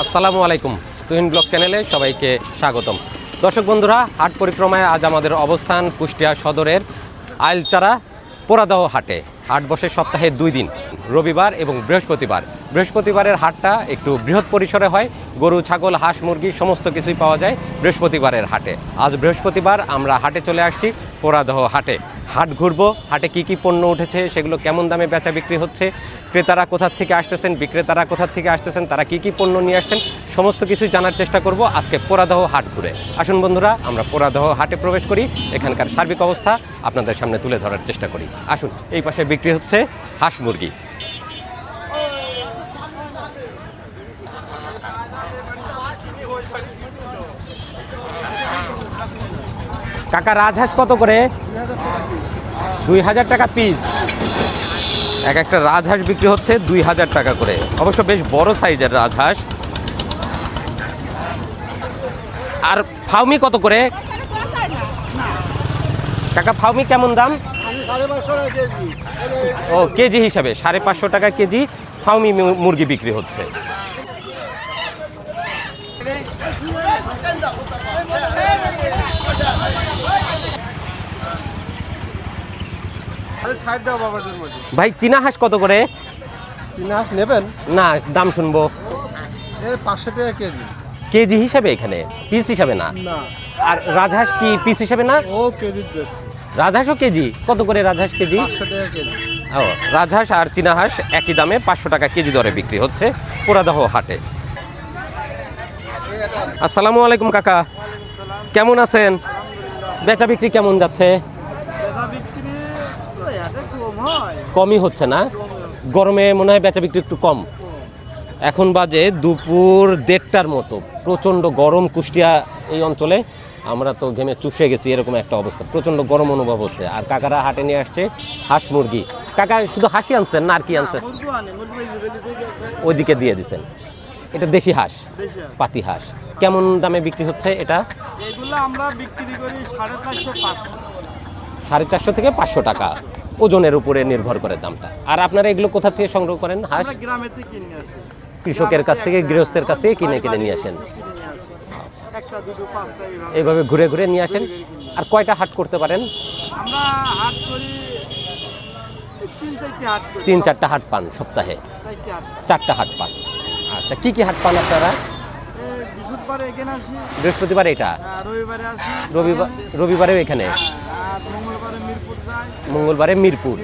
আসসালামু আলাইকুম, তুহিন ব্লগ চ্যানেলে সবাইকে স্বাগতম। দর্শক বন্ধুরা, হাট পরিক্রমায় আজ আমাদের অবস্থান কুষ্টিয়া সদরের আইলচারা পোড়াদহ হাটে। হাট বসে সপ্তাহে 2 দিন, রবিবার এবং বৃহস্পতিবার। বৃহস্পতিবারের হাটটা একটু বৃহৎ পরিসরে হয়, গরু, ছাগল, হাঁস, মুরগি সমস্ত কিছুই পাওয়া যায় বৃহস্পতিবারের হাটে। আজ বৃহস্পতিবার আমরা হাটে চলে আসছি, পোড়াদহ হাটে। হাট ঘুরবো, হাটে কি কি পণ্য উঠেছে, সেগুলো কেমন দামে বেচা বিক্রি হচ্ছে, ক্রেতারা কোথা থেকে আসতেছেন, বিক্রেতারা কোথা থেকে আসতেছেন, তারা কি কি পণ্য নিয়ে আসছেন, সমস্ত কিছুই জানার চেষ্টা করব আজকে পোড়াদহ হাট ঘুরে। আসুন বন্ধুরা, আমরা পোড়াদহ হাটে প্রবেশ করি, এখানকার সার্বিক অবস্থা আপনাদের সামনে তুলে ধরার চেষ্টা করি। আসুন, এই পাশে বিক্রি হচ্ছে হাঁস মুরগি। কাকা, রাজহাঁস কত করে? 2000 টাকা পিস। এক একটা রাজহাঁস বিক্রি হচ্ছে 2000 টাকা করে, অবশ্য বেশ বড় সাইজের রাজহাঁস। আর ফাউমি কত করে কাকা? ফাউমি কেমন দাম? ও, কেজি হিসাবে 550 টাকা কেজি ফাউমি মুরগি বিক্রি হচ্ছে। ভাই, চীনা হাঁস কত করে? চীনা হাঁস নেবেন? না, দাম শুনবো। 500 টাকা কেজি। কেজি হিসাবে, এখানে পিস হিসাবে না। আর রাজহাঁস কি পিস হিসাবে না? ও কেজি। রাজহাঁসও কেজি কত করে? রাজহাঁস কেজি 500 টাকা কেজি। ও, রাজহাঁস আর চীনা হাঁস একই দামে 500 টাকা কেজি দরে বিক্রি হচ্ছে পোড়াদহ হাটে। আসসালামু আলাইকুম কাকা, কেমন আছেন? বেচা বিক্রি কেমন যাচ্ছে? কমই হচ্ছে না? গরমে মনে হয় বেচা বিক্রি একটু কম। এখন বাজে দুপুর 1:30টার মতো, প্রচণ্ড গরম কুষ্টিয়া এই অঞ্চলে। আমরা তো ঘেমে চুপসে গেছি, এরকম একটা অবস্থা, প্রচণ্ড গরম অনুভব হচ্ছে। আর কাকারা হাটে নিয়ে আসছে হাঁস মুরগি। কাকা, শুধু হাঁসই আনছেন না আর কি আনছেন? ওইদিকে দিয়ে দিছেন। এটা দেশি হাঁস, পাতি হাঁস। কেমন দামে বিক্রি হচ্ছে এটা? এগুলো আমরা বিক্রি করি 450-500। 450 থেকে 500 টাকা, ওজনের উপরে নির্ভর করে দামটা। আর আপনারা এগুলো কোথা থেকে সংগ্রহ করেন? হাঁস গ্রামে থেকে কিনে আসি, কৃষকের কাছ থেকে, গৃহস্থের কাছ থেকে কিনে নিয়ে আসেন। একটা দুটো পাঁচটা এইভাবে ঘুরে ঘুরে নিয়ে আসেন। আর কয়টা হাট করতে পারেন? আমরা হাট করি 3-4টা হাট করি। 3-4টা হাট পান সপ্তাহে? 4টা হাট পান। আচ্ছা, কি কি হাট পান আপনারা? বৃহস্পতিবারে এখানে আসি, বৃহস্পতিবার এটা, রবিবারে আসি, রবিবারেও এখানে, আর মঙ্গলবারে মিরপুর যাই, মঙ্গলবারে মিরপুর,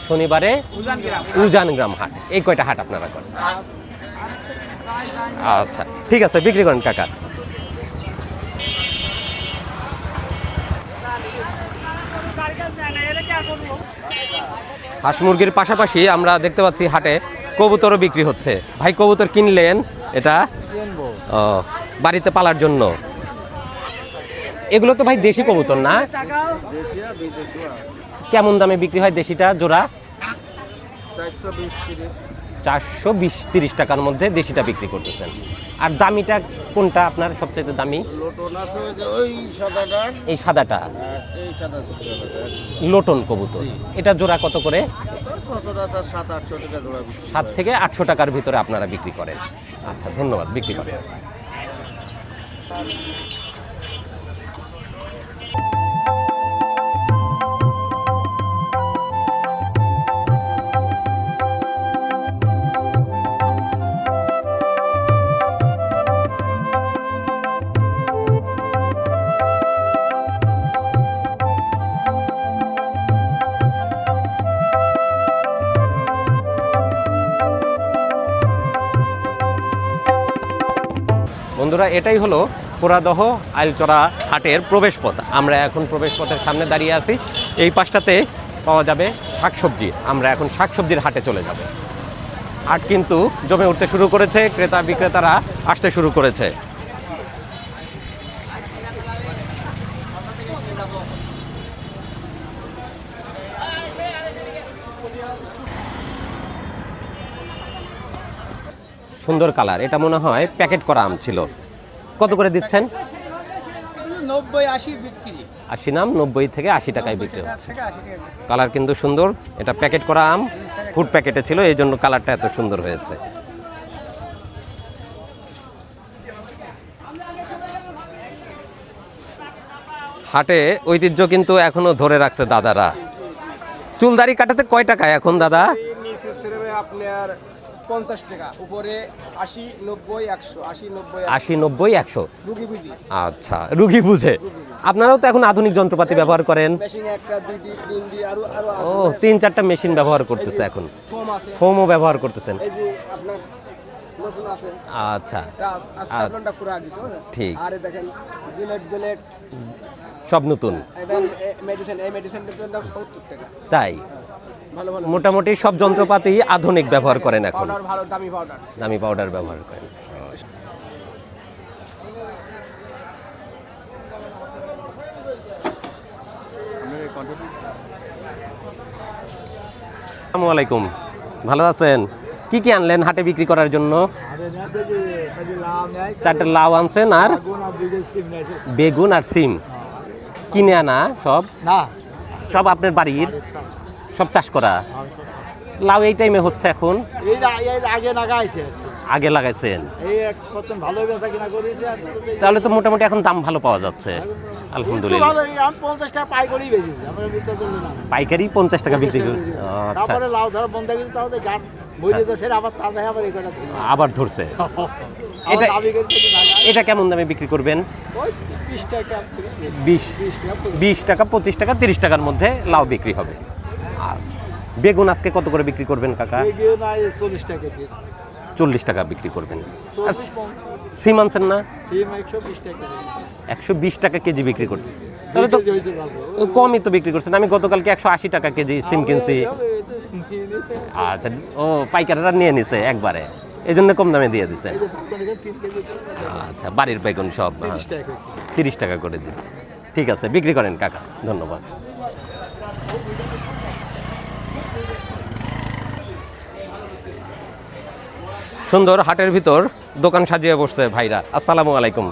শনিবারে উজানগ্রাম, শনিবারে উজানগ্রাম হাট। এই কয়টা হাট আপনারা করেন? আচ্ছা, ঠিক আছে, বিক্রি করেন কাকা। হাঁস মুরগির পাশাপাশি আমরা দেখতে পাচ্ছি হাটে কবুতরও বিক্রি হচ্ছে। ভাই, কবুতর কিনলেন? এটা ও, বাড়িতে পালার জন্য। এগুলো তো ভাই দেশি কবুতর না? কেমন দামে বিক্রি হয় দেশিটা জোড়া? 420-30 টাকার মধ্যে দেশিটা বিক্রি করতেছেন। আর দামিটা কোনটা আপনার সবচেয়ে দামি? এই সাদাটা লোটন কবুতর। এটা জোড়া কত করে? 7 থেকে 800 টাকার ভিতরে আপনারা বিক্রি করেন। আচ্ছা, ধন্যবাদ, বিক্রি করেন। বন্ধুরা, এটাই হলো পোড়াদহ আইলচরা হাটের প্রবেশপথ। আমরা এখন প্রবেশপথের সামনে দাঁড়িয়ে আছি। এই পাশটাতে পাওয়া যাবে শাকসবজি। আমরা এখন শাকসবজির হাটে চলে যাব। হাট কিন্তু জমে উঠতে শুরু করেছে, ক্রেতা বিক্রেতারা আসতে শুরু করেছে। সুন্দর কালার, এটা মনে হয় প্যাকেট করা আম ছিল। কত করে দিচ্ছেন? 90-80 বিক্রি। 80 নাম 90 থেকে 80 টাকায় বিক্রি হচ্ছে। কালার কিন্তু সুন্দর, এটা প্যাকেট করা আম, ফুড প্যাকেটে ছিল, এই জন্য কালারটা এত সুন্দর হয়েছে। হাটে ঐতিহ্য কিন্তু এখনো ধরে রাখছে দাদারা। চুলদাড়ি কাটাতে কয় টাকা এখন দাদা? নিচে ছেড়ে আপনার 50 টাকা, উপরে 80, 90, 100, 80, 90, 80, 90, 100। রুগী বুঝি। আচ্ছা, রুগী বুঝে। আপনারাও তো এখন আধুনিক যন্ত্রপাতি ব্যবহার করেন। মেশিন একটা, দুইটি, তিনটি, আরো ও 3-4টা মেশিন ব্যবহার করতেছে এখন। ফোম আছে। ফোমও ব্যবহার করতেছেন। এই যে আপনার নতুন আছে। আচ্ছা, রাস আর সাবলনটা পুরো আগিছে। ঠিক। আর এই দেখেন জিলেট ব্লেড, সব নতুন। এবং মেডিসিন, এই মেডিসিনটার দাম 70 টাকা। তাই ভালো ভালো মোটামুটি সব যন্ত্রপাতি আধুনিক ব্যবহার করেন এখন। পাউডার, ভালো দামি পাউডার। দামি পাউডার ব্যবহার করেন। আসসালামু আলাইকুম, ভালো আছেন? কি কি আনলেন হাটে বিক্রি করার জন্য? 4টা লাউ আনছেন, আর বেগুন আর সিম। কিনে আনা সব? না, সব আপনার বাড়ির? সব চাষ করা? লাউ এই টাইমে হচ্ছে এখন? এই আগে লাগাইছে, আগে লাগাইছেন? এই এক কতন ভালো বেচা কিনা করেছে। তাহলে তো মোটামুটি এখন দাম ভালো পাওয়া যাচ্ছে আলহামদুলিল্লাহ। ভালো, আমি 50 টাকা পাইকারি বেচেছি, আমরা বিক্রি করলে না। পাইকারি 50 টাকা বিক্রি করি। আচ্ছা, তারপরে লাউ ধরা বন্ধ হয়ে গেছে, তাহলে গাছ বইলে তো সেটা আবার তার আবার এই কটা আবার ধরছে। এটা এটা এটা কেমন দামে বিক্রি করবেন? 20 টাকা, 20 টাকা, 25 টাকা, 30 টাকার মধ্যে লাউ বিক্রি হবে। আর বেগুন আজকে কত করে বিক্রি করবেন কাকা? 40 টাকা দিয়ে, 40 টাকা বিক্রি করবেন। আর সিম আনছেন না? সিম 120 টাকা, 120 টাকা কেজি বিক্রি করছে। তাহলে তো কমই তো বিক্রি করছেন। আমি গতকালকে 180 টাকা কেজি সিম কিনছি। আচ্ছা, ও পাইকাররা নিয়ে নিছে একবারে, এই জন্য কম দামে দিয়ে দিছে। আচ্ছা, বাড়ির বেগুন সব 30 টাকা করে দিচ্ছে। ঠিক আছে, বিক্রি করেন কাকা, ধন্যবাদ। সুন্দর হাটের ভিতর দোকান সাজিয়ে বসছে ভাইরা। আসসালামু আলাইকুম,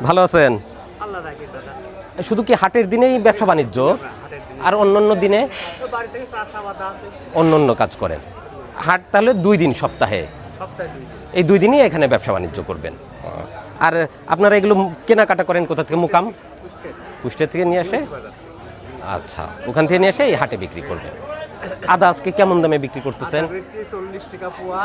ভালো আছেন? আল্লাহ রাখে দাদা। শুধু কি হাটের দিনেই ব্যবসা বাণিজ্য, আর অন্যান্য দিনে বাড়ি থেকে চা বাতা আছে, অন্য কাজ করেন? হাট তাহলে 2 দিন সপ্তাহে, সপ্তাহে 2 দিন। এই 2 দিনই এখানে ব্যবসা বাণিজ্য করবেন। আর আপনারা এগুলো কেনাকাটা করেন কোথা থেকে? মুকাম কুষ্টিয়া থেকে নিয়ে আসে? আচ্ছা, ওখান থেকে নিয়ে এসে এই হাটে বিক্রি করবেন। আদা আজকে কেমন দামে বিক্রি করতেছেন? 40 টাকা পোয়া,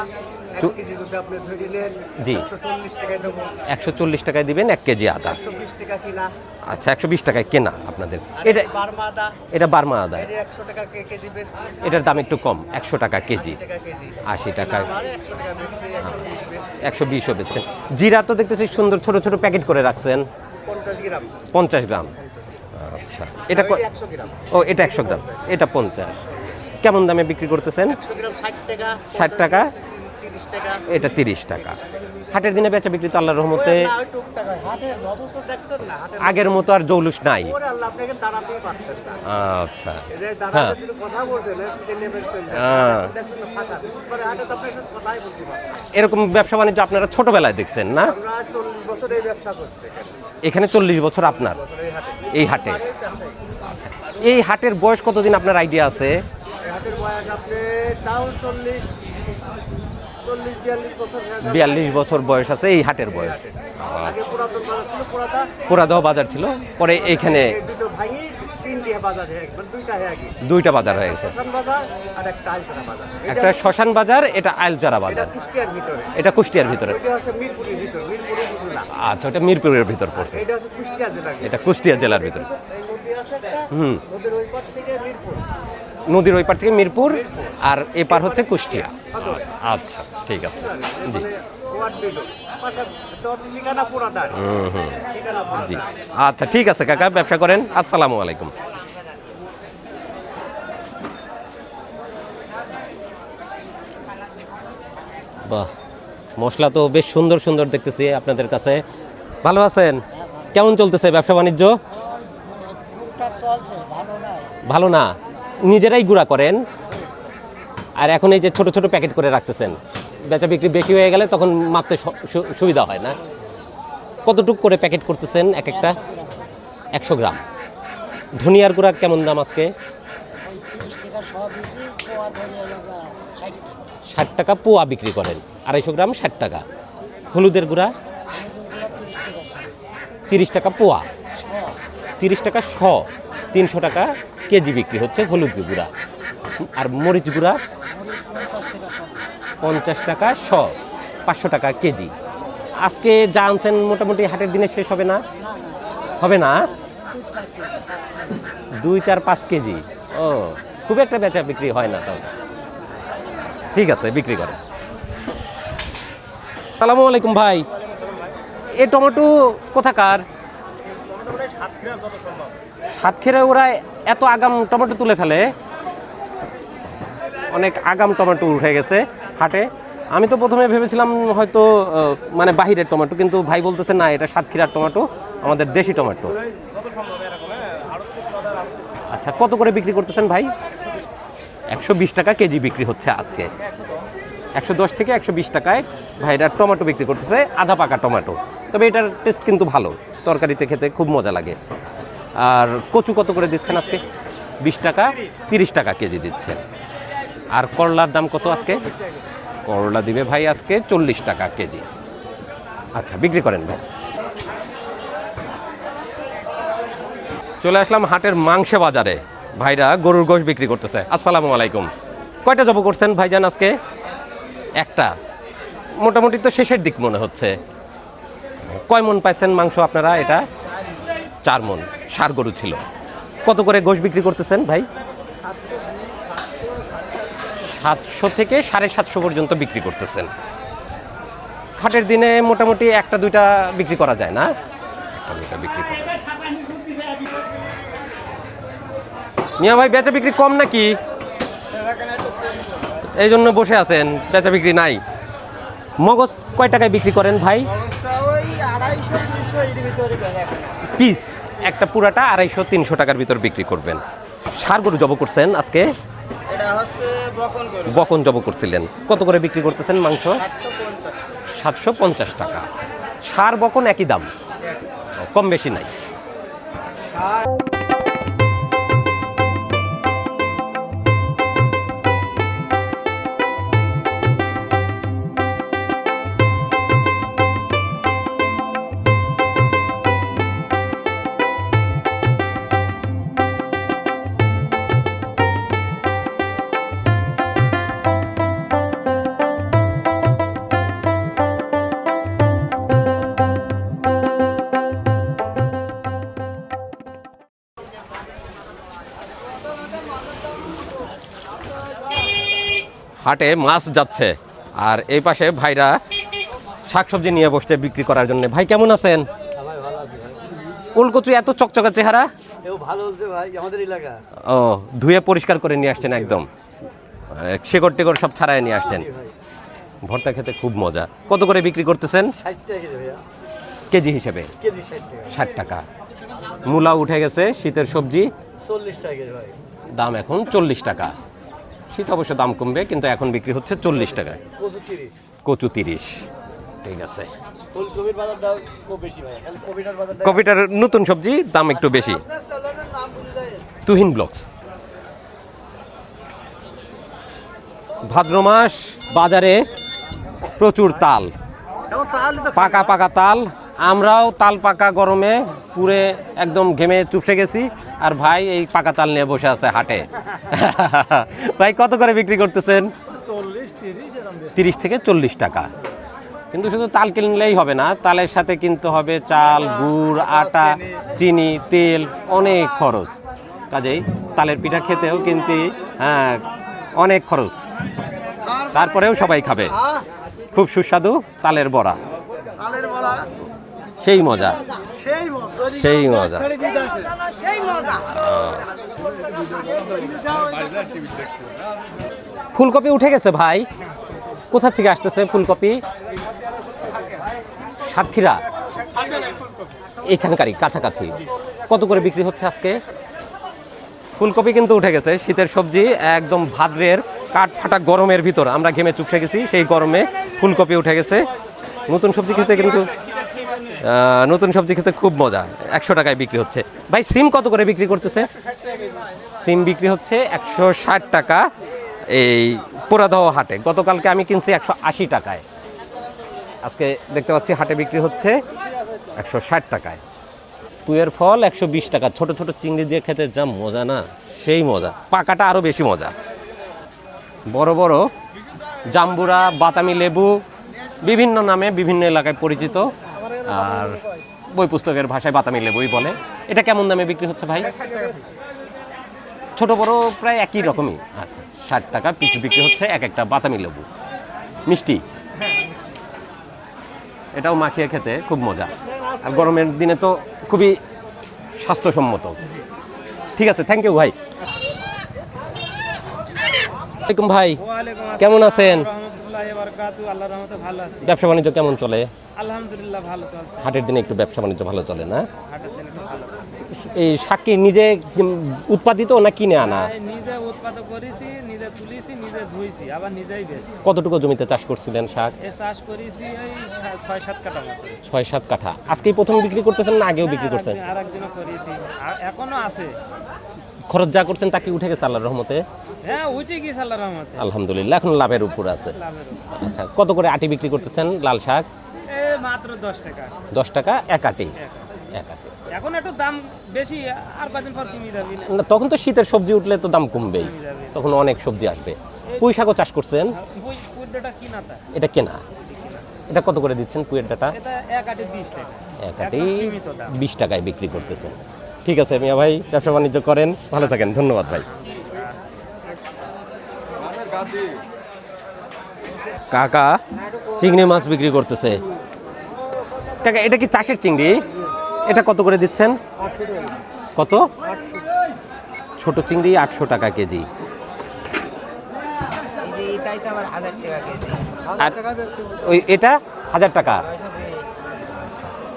1 কেজি যদি আপনি ধরে নেন, জি, 140 টাকায় দেবো। 140 টাকায় দিবেন 1 কেজি আদা। 120 টাকা কিনা। আচ্ছা, 120 টাকায় কেনা আপনাদের। এটা বার্মা আদা, এটা বার্মা আদা। এটা 100 টাকা কেজি বেচছি। এটার দাম একটু কম, 100 টাকা কেজি। টাকা কেজি। 80 টাকা, আর 100 টাকা বেচছি, 120 বেচছি। 120ও বেচছেন। জিরা তো দেখতেছি সুন্দর ছোট ছোট প্যাকেট করে রাখছেন, 50 গ্রাম। 50 গ্রাম। আচ্ছা, এটা 100 গ্রাম। ও এটা 100 গ্রাম, এটা 50। কেমন দামে বিক্রি করতেছেন? 100 গ্রাম 60 টাকা। 60 টাকা, 30 টাকা। এটা 30 টাকা। হাটের দিনে বেচা বিক্রি তো আল্লাহর রহমতে না, ওই টুকটাক হয়। হাটের অবস্থা দেখছেন না, হাটের আগের মতো আর জৌলুস নাই। ওরে আল্লাহ, আপনাকে দাঁড়াতেই পারতেন না। আচ্ছা, এই যে হ্যাঁ। দাঁড়াতে যদি কথা বলছেন, এই নেবেন চলে যায়। হ্যাঁ। দেখুন না, ফাঁকা। বিশেষ করে হাটে তো আপনার সাথে কথাই বলতে পারবেন না। এরকম ব্যবসা বাণিজ্য আপনারা ছোটবেলায় দেখছেন না? আমরা 40 বছর এই ব্যবসা করছি এখানে। এখানে 40 বছর আপনার এই হাটে। এই হাটে। এই হাটের বয়স কতদিন আপনার আইডিয়া আছে? এই হাটের বয়স আপনি তাও 40-42 বছর হয়ে যাবে। 42 বছর বয়স আছে এই হাটের বয়স। আগে পুরাতন বাজার ছিল, পুরাতা। পোড়াদহ বাজার ছিল, পরে এইখানে এই দুটো ভাঙি 3টা বাজার হয়ে গেছে, 2টা হয়ে গেছে। 2টা বাজার হয়ে গেছে। শ্মশান বাজার আর একটা আলচারা বাজার। একটা শ্মশান বাজার, এটা আইলচারা এটা বাজার। কুষ্টিয়ার ভিতরে। এটা কুষ্টিয়ার ভিতরে। ওইটা হচ্ছে মিরপুরের ভিতর, মিরপুরের উপজেলা। আচ্ছা, ওটা মিরপুরের ভিতর পড়ছে। এটা হচ্ছে কুষ্টিয়া জেলার ভিতর। এটা কুষ্টিয়া জেলার ভিতরে। এই নদী আছে একটা, নদীর ওই পাশ থেকে মিরপুর। নদীর ওই পার থেকে মিরপুর, আর এ পার হচ্ছে কুষ্টিয়া। আচ্ছা, ঠিক আছে, জি মানে ওয়ার্ড বিলো। পাশে তোর ঠিকানা পুরাদার। ঠিকানা জি। পুরাদার। আচ্ছা, ঠিক আছে কাকা, ব্যবসা করেন। আসসালামু আলাইকুম। বাহ, মশলা তো বেশ সুন্দর সুন্দর দেখতেছি আপনাদের কাছে। ভালো আছেন? কেমন চলতেছে ব্যবসা বাণিজ্য? ভালো না? নিজেরাই গুঁড়া করেন, আর এখন এই যে ছোট ছোট প্যাকেট করে রাখতেছেন, বেচা বিক্রি বেশি হয়ে গেলে তখন মাপতে সুবিধা হয় না? কতটুক করে প্যাকেট করতেছেন এক একটা? 100 গ্রাম। ধনিয়ার গুঁড়া কেমন দাম আজকে? 60 টাকা পোয়া বিক্রি করেন, 250 গ্রাম 60 টাকা। হলুদের গুঁড়া 30 টাকা পোয়া। 30 টাকা শ, 300 টাকা কেজি বিক্রি হচ্ছে হলুদ গুঁড়া। আর মরিচ গুঁড়া 50 টাকা শ, 500 টাকা কেজি। আজকে যা আনছেন মোটামুটি হাটের দিনে শেষ হবে না? হবে না, 2, 4, 5 কেজি। ও, খুব একটা বেচা বিক্রি হয় না তাহলে। ঠিক আছে, বিক্রি করেন। আসসালামু আলাইকুম ভাই, এই টমেটো কোথাকার? সাতক্ষীরা। ওরা এত আগাম টমেটো তুলে ফেলে, অনেক আগাম টমেটো উঠে গেছে হাটে। আমি তো প্রথমে ভেবেছিলাম হয়তো মানে বাহিরের টমেটো, কিন্তু ভাই বলতেছে না, এটা সাতক্ষীরার টমেটো, আমাদের দেশি টমেটো। আচ্ছা, কত করে বিক্রি করতেছেন ভাই? 120 টাকা কেজি বিক্রি হচ্ছে আজকে। 110 থেকে 120 টাকায় ভাইরা টমেটো বিক্রি করতেছে, আধা পাকা টমেটো। তবে এটার টেস্ট কিন্তু ভালো, তরকারিতে খেতে খুব মজা লাগে। আর কচু কত করে দিচ্ছেন আজকে? 20 টাকা, 30 টাকা কেজি দিচ্ছেন। আর করলার দাম কত আজকে? করলা দিবে ভাই আজকে 40 টাকা কেজি। আচ্ছা, বিক্রি করেন ভাই। চলে আসলাম হাটের মাংস বাজারে। ভাইরা গরুর গোশত বিক্রি করতেছে। আসসালামু আলাইকুম। কয়টা জব করছেন ভাইজান আজকে? একটা। মোটামুটি তো শেষের দিক মনে হচ্ছে। কয় মন পাইছেন মাংস আপনারা? এটা 4 মন। ষাঁড় গরু ছিল। কত করে গোশত বিক্রি করতেছেন ভাই? 700 থেকে 750 পর্যন্ত বিক্রি করতেছেন। হাটের দিনে মোটামুটি 1-2টা বিক্রি করা যায় না? 1-2টা বিক্রি করা যায়। মিয়া ভাই, বেচা বিক্রি কম নাকি? এই জন্য বসে আছেন, বেচা বিক্রি নাই। মগজ কয় টাকায় বিক্রি করেন ভাই? পিস একটা পুরাটা 250-300 টাকার ভিতর বিক্রি করবেন। ষাঁড় গরু জব করছেন আজকে? বকন জব করছিলেন। কত করে বিক্রি করতেছেন মাংস? 750 টাকা। ষাঁড় বকন একই দাম, কম বেশি নাই। হাটে মাছ যাচ্ছে, আর এই পাশে ভাইরা শাকসবজি নিয়ে বসছে বিক্রি করার জন্য। ভাই কেমন আছেন? উলকচু এত চকচকা চেহারা? ও, ধুয়ে পরিষ্কার করে নিয়ে আসছেন একদম, শেকড় টেকড় সব ছাড়াই নিয়ে আসছেন। ভর্তা খেতে খুব মজা। কত করে বিক্রি করতেছেন? 60 টাকা কেজি হিসেবে। 60 টাকা। মূলা উঠে গেছে, শীতের সবজি 40 টাকা দাম, এখন 40 টাকা। শীত অবশ্য দাম কমবে, কিন্তু এখন বিক্রি হচ্ছে 40 টাকায়। কচু 30। ঠিক আছে। কপিটার নতুন সবজি, দাম একটু বেশি। তুহিন ব্লগস। ভাদ্র মাস, বাজারে প্রচুর তাল, পাকা পাকা তাল। আমরাও তাল পাকা গরমে পুরে একদম ঘেমে চুপসে গেছি, আর ভাই এই পাকা তাল নিয়ে বসে আছে হাটে। ভাই কত করে বিক্রি করতেছেন? 30 থেকে 40 টাকা। কিন্তু শুধু তাল কিনলেই হবে না, তালের সাথে কিনতে হবে চাল, গুড়, আটা, চিনি, তেল, অনেক খরচ। কাজেই তালের পিঠা খেতেও কিন্তু অনেক খরচ। তারপরেও সবাই খাবে। খুব সুস্বাদু তালের বড়া, সেই মজা, সেই মজা। ফুলকপি উঠে গেছে ভাই। কোথা থেকে আসতেছে ফুলকপি? সাতক্ষীরা, এখানকারই কাছাকাছি। কত করে বিক্রি হচ্ছে আজকে? ফুলকপি কিন্তু উঠে গেছে। শীতের সবজি, একদম ভাদ্রের কাঠ ফাটা গরমের ভিতর আমরা ঘেমে চুপসে গেছি, সেই গরমে ফুলকপি উঠে গেছে। নতুন সবজি খেতে কিন্তু নতুন সবজি খেতে খুব মজা। 100 টাকায় বিক্রি হচ্ছে। ভাই সিম কত করে বিক্রি করতেছে? সিম বিক্রি হচ্ছে 160 টাকা এই পোড়াদহ হাটে। গতকালকে আমি কিনছি 180 টাকায়। আজকে দেখতে পাচ্ছি হাটে বিক্রি হচ্ছে 160 টাকায়। পুয়ের ফল 120 টাকা। ছোট ছোট চিংড়ি দিয়ে খেতে যা মজা না, সেই মজা। পাকাটা আরও বেশি মজা। বড় বড় জাম্বুরা, বাতামি লেবু, বিভিন্ন নামে বিভিন্ন এলাকায় পরিচিত, আর বই পুস্তকের ভাষায় বাতামি লেবুই বলে। এটা কেমন দামে বিক্রি হচ্ছে ভাই? ছোট বড় প্রায় একই রকমই। আচ্ছা, 60 টাকা পিস বিক্রি হচ্ছে এক একটা বাতামি লেবু। মিষ্টি, এটাও মাখিয়ে খেতে খুব মজা, আর গরমের দিনে তো খুবই স্বাস্থ্যসম্মত। ঠিক আছে, থ্যাংক ইউ ভাই। ওয়ালাইকুম ভাই, কেমন আছেন? ব্যবসা বাণিজ্য কেমন চলে? আলহামদুলিল্লাহ ভালো চলছে। হাটের দিনে একটু ব্যবসা বাণিজ্য ভালো চলে না? হাটের দিনে ভালো। এই শাক কি নিজে উৎপাদিত না কিনে আনা? নিজে উৎপাদন করেছি, নিজে তুলেছি, নিজে ধুইছি, আবার নিজেই বেশি। কতটুকু জমিতে চাষ করছিলেন শাক? এ চাষ করেছি এই 6-7 কাঠা মতো। 6-7 কাঠা। আজকেই প্রথম বিক্রি করতেছেন না আগেও বিক্রি করছেন? আর একদিনও করেছি, এখনো আছে। খরচ যা করছেন তা কি উঠে গেছে আল্লাহর রহমতে? হ্যাঁ, উঠে গেছে আল্লাহর রহমতে। আলহামদুলিল্লাহ, এখন লাভের উপর আছে। লাভের উপর। আচ্ছা, কত করে আটি বিক্রি করতেছেন লাল শাক? মাত্র 10 টাকা। 10 টাকা এক আটি। এক আটি। এখন একটু দাম বেশি, আর কদিন পর কমে যাবে না? না, তখন তো শীতের সবজি উঠলে তো দাম কমবেই, তখন অনেক সবজি আসবে। পুঁই শাকও চাষ করছেন? পুরোটা কিনাটা। এটা কেনা। এটা কত করে দিচ্ছেন পুঁইয়ের ডাটা? এটা এক আটি 20 টাকা। এক আটি একদম সীমিত দাম। 20 টাকায় বিক্রি করতেছেন। ঠিক আছে মিয়া ভাই, ব্যবসা বাণিজ্য করেন, ভালো থাকেন। ধন্যবাদ ভাই। কাকা চিংড়ি মাছ বিক্রি করতেছে। কাকা, এটা কি চাষের চিংড়ি? এটা কত করে দিচ্ছেন? কত? ছোট চিংড়ি 800 টাকা কেজি। আর ওই এটা 1000 টাকা।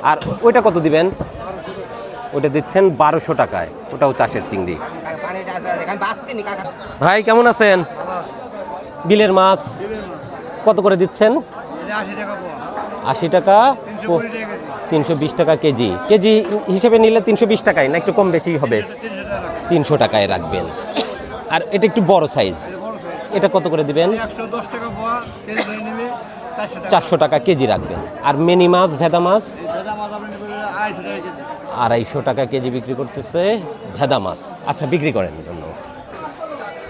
আর ওইটা কত দিবেন? ওটা দিচ্ছেন 1200 টাকায়, ওটাও চাষের চিংড়ি। ভাই কেমন আছেন? বিলের মাছ কত করে দিচ্ছেন? 80 টাকা। 320 টাকা কেজি। কেজি হিসেবে নিলে 320 টাকায় না একটু কম বেশি হবে? 300 টাকায় রাখবেন। আর এটা একটু বড় সাইজ, এটা কত করে দিবেন? 400 টাকা কেজি রাখবেন। আর মিনি মাছ, ভেদা মাছ 250 টাকা কেজি বিক্রি করতেছে ভেদা মাছ। আচ্ছা, বিক্রি করেন। ধন্যবাদ।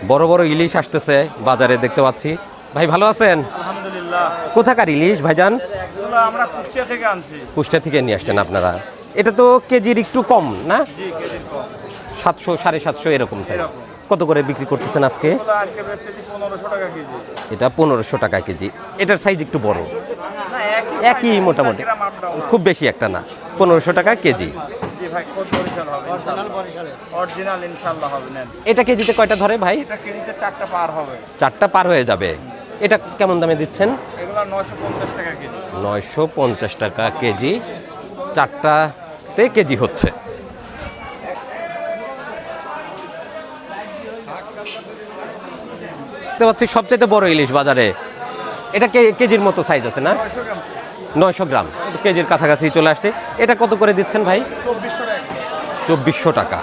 বড় বড় ইলিশ আসতেছে বাজারে দেখতে পাচ্ছি। ভাই ভালো আছেন? আলহামদুলিল্লাহ। কোথাকার ইলিশ ভাইজান? এগুলো আমরা কুষ্টিয়া থেকে আনছি। কুষ্টিয়া থেকে নিয়ে আসছেন আপনারা। এটা তো কেজির একটু কম না? জি, কেজি কম। 700, 750 এরকম চাই। কত করে বিক্রি করতেছেন আজকে? এগুলো আজকে বেচতেছি 1500 টাকা কেজি। এটা 1500 টাকা কেজি। এটার সাইজ একটু বড়, না, একই মোটামুটি, গ্রাম আপ ডাউন। খুব বেশি একটা না। 1500 টাকা কেজি। জি ভাই, কোন বরিশাল হবে? অরিজিনাল ইনশাআল্লাহ হবে। নেন। এটা কেজিতে কয়টা ধরে ভাই? এটা কেজিতে 4টা পার হবে। 4টা পার হয়ে যাবে। এটা কেমন দামে দিচ্ছেন? এগুলো 950 টাকা কেজি। 950 টাকা কেজি। 4টাতে কেজি হচ্ছে। দেখতে পাচ্ছি সবচেয়ে বড় ইলিশ বাজারে। এটা কেজির মতো সাইজ আছে না? 900 গ্রাম। 900 গ্রাম, তো কেজির কাছাকাছি চলে আসছে। এটা কত করে দিচ্ছেন ভাই? 2400 টাকা। 2400 টাকা।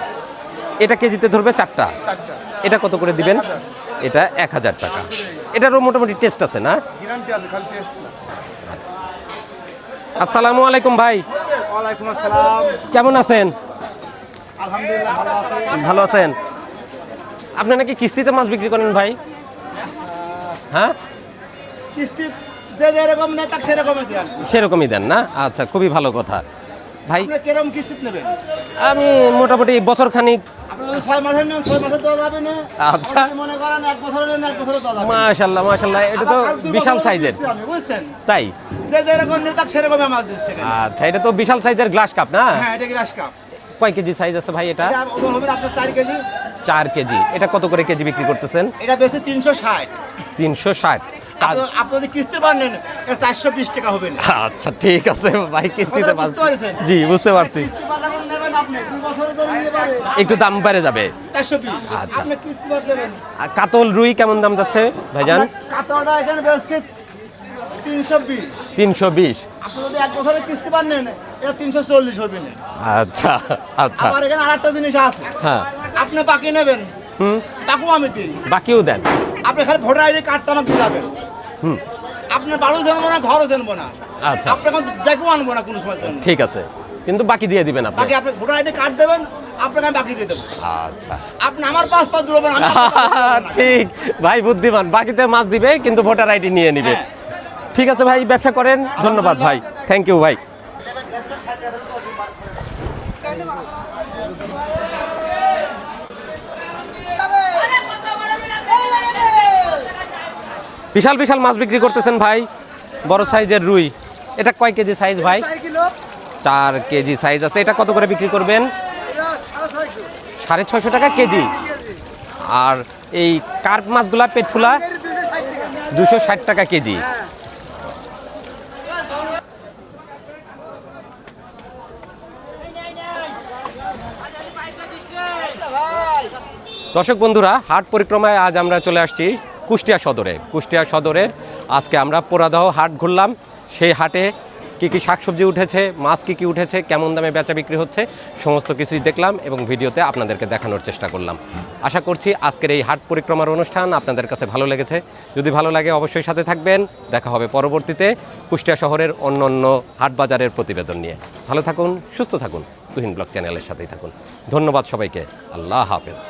এটা কেজিতে ধরবে 4টা। 4টা। এটা কত করে দিবেন? এটা 1000 টাকা। এটারও মোটামুটি টেস্ট আছে না? গ্যারান্টি আছে, খালি টেস্ট না। আসসালামু আলাইকুম ভাই, ওয়ালাইকুম আসসালাম। কেমন আছেন? আলহামদুলিল্লাহ ভালো আছি। ভালো আছেন? আপনি নাকি কিস্তিতে মাছ বিক্রি করেন ভাই? হ্যাঁ, কিস্তি যে যেরকম নেয় তাকে সেরকমই দেন। সেরকমই দেন না? আচ্ছা, খুবই ভালো কথা ভাই। আপনি কিরকম কিস্তি নেবেন? আমি মোটামুটি বছর খানিক। আপনি যদি 6 মাসের নেন 6 মাসে দেওয়া যাবে না। আচ্ছা, আপনি মনে করেন 1 বছরের নেন 1 বছরে দেওয়া যাবে। মাশাআল্লাহ মাশাআল্লাহ, এটা তো আবার আর 2 বিশাল বছরের সাইজের। কিস্তি আমি, বুঝছেন? তাই? যে যেরকম নেয় তাকে সেরকমই মাছ দিচ্ছে। আচ্ছা, এটা তো বিশাল সাইজের গ্লাস কাপ না? হ্যাঁ, এটা গ্লাস কাপ। কয় কেজি সাইজ আছে ভাই এটা? এটা ওজন হবে আপনার 4 কেজি। 4 কেজি। এটা কত করে কেজি বিক্রি করতেছেন? এটা বেশি 360। 360। আপনি যদি কিস্তি পারেন 420 টাকা হবে না। আচ্ছা, ঠিক আছে ভাই, কিস্তিতে কথাটা বুঝতে পারছেন? জি, বুঝতে পারছি। কিস্তি পার যখন নেবেন আপনি 2 বছরের জন্য নিতে পারেন একটু দাম বেড়ে যাবে। 420। আচ্ছা। আপনি কিস্তি পার নেবেন। আর কাতল রুই কেমন দাম যাচ্ছে ভাইজান? কাতলাটা এখানে বেচছে 320। 320। আপনি যদি 1 বছরের কিস্তি পার নেন এটা 340 হবে না। আচ্ছা আচ্ছা। আবার এখানে আরেকটা জিনিস আছে। হ্যাঁ। আপনি বাকি নেবেন, টাকাও আমি দিই। বাকিও দেন? আপনি খালি ভোটার আইডি কার্ডটা আমাকে দিয়ে যাবেন। হুম। আপনার বাড়িও জানবো না, ঘরও জানবো না। আচ্ছা, আপনি এখন দেখেও আনবো না কোনো সময় জন্য। ঠিক আছে। কিন্তু বাকি দিয়ে দিবেন আপনি। বাকি আপনি ভোটার আইডি কার্ড দেবেন, আপনাকে আমি বাকি দিয়ে দেবো। আচ্ছা আপনি আমার পাঁচ দূর হবেন, আমি আপনার পাঁচ দূর হবো না। ঠিক ভাই, বুদ্ধিমান। বাকিতে মাছ দিবে কিন্তু ভোটার আইডি নিয়ে নিবে। হ্যাঁ। ঠিক আছে ভাই, ব্যবসা করেন। ধন্যবাদ ভাই, থ্যাংক ইউ ভাই। বিশাল বিশাল মাছ বিক্রি করতেছেন ভাই, বড় সাইজের রুই। এটা কয় কেজি সাইজ ভাই? 4 কেজি সাইজ আছে। এটা কত করে বিক্রি করবেন? 650 টাকা কেজি। আর এই কার্প মাছগুলা পেট ফুলা 260 টাকা কেজি। দর্শক বন্ধুরা, হাট পরিক্রমায় আজ আমরা চলে আসছি কুষ্টিয়া সদরে। কুষ্টিয়া সদরের আজকে আমরা পোড়াদহ হাট ঘুরলাম। সেই হাটে কি কি শাকসবজি উঠেছে, মাছ কি কি উঠেছে, কেমন দামে বেচা বিক্রি হচ্ছে, সমস্ত কিছুই দেখলাম এবং ভিডিওতে আপনাদেরকে দেখানোর চেষ্টা করলাম। আশা করছি আজকের এই হাট পরিক্রমার অনুষ্ঠান আপনাদের কাছে ভালো লেগেছে। যদি ভালো লাগে অবশ্যই সাথে থাকবেন। দেখা হবে পরবর্তীতে কুষ্টিয়া শহরের অন্য অন্য হাট বাজারের প্রতিবেদন নিয়ে। ভালো থাকুন, সুস্থ থাকুন, তুহিন ব্লগ চ্যানেলের সাথেই থাকুন। ধন্যবাদ সবাইকে। আল্লাহ হাফেজ।